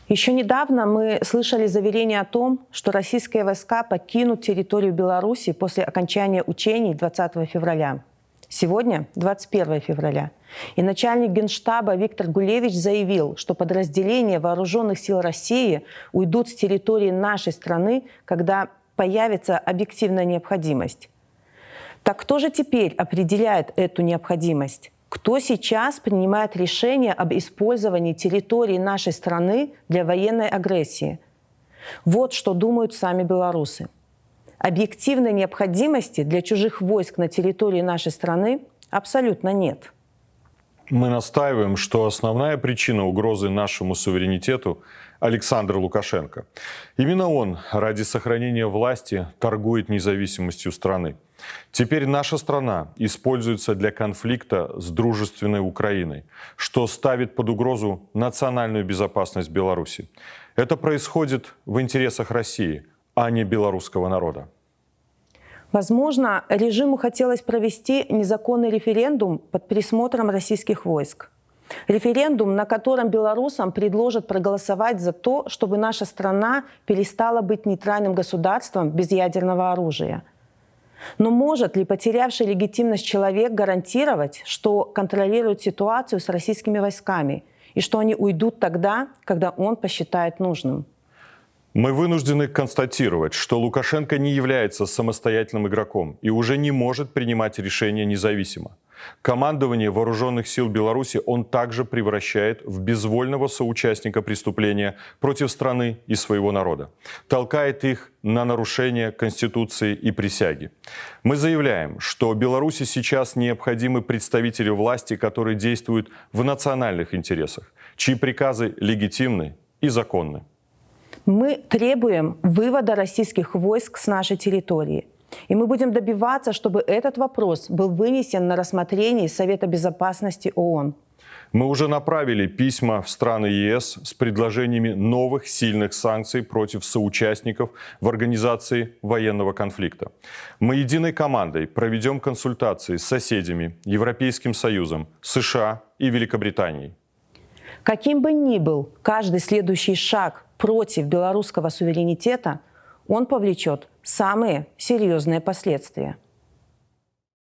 Еще недавно мы слышали заверение о том, что российские войска покинут территорию Беларуси после окончания учений 20 февраля. Сегодня 21 февраля. И начальник Генштаба Виктор Гулевич заявил, что подразделения Вооруженных сил России уйдут с территории нашей страны, когда появится объективная необходимость. Так кто же теперь определяет эту необходимость? Кто сейчас принимает решение об использовании территории нашей страны для военной агрессии? Вот что думают сами белорусы. Объективной необходимости для чужих войск на территории нашей страны абсолютно нет. Мы настаиваем, что основная причина угрозы нашему суверенитету – Александр Лукашенко. Именно он ради сохранения власти торгует независимостью страны. Теперь наша страна используется для конфликта с дружественной Украиной, что ставит под угрозу национальную безопасность Беларуси. Это происходит в интересах России, а не белорусского народа. Возможно, режиму хотелось провести незаконный референдум под присмотром российских войск. Референдум, на котором белорусам предложат проголосовать за то, чтобы наша страна перестала быть нейтральным государством без ядерного оружия. Но может ли потерявший легитимность человек гарантировать, что контролирует ситуацию с российскими войсками и что они уйдут тогда, когда он посчитает нужным? Мы вынуждены констатировать, что Лукашенко не является самостоятельным игроком и уже не может принимать решения независимо. Командование Вооруженных сил Беларуси он также превращает в безвольного соучастника преступления против страны и своего народа, толкает их на нарушение Конституции и присяги. Мы заявляем, что Беларуси сейчас необходимы представители власти, которые действуют в национальных интересах, чьи приказы легитимны и законны. Мы требуем вывода российских войск с нашей территории. И мы будем добиваться, чтобы этот вопрос был вынесен на рассмотрение Совета безопасности ООН. Мы уже направили письма в страны ЕС с предложениями новых сильных санкций против соучастников в организации военного конфликта. Мы единой командой проведем консультации с соседями, Европейским Союзом, США и Великобританией. Каким бы ни был каждый следующий шаг против белорусского суверенитета, он повлечет самые серьезные последствия.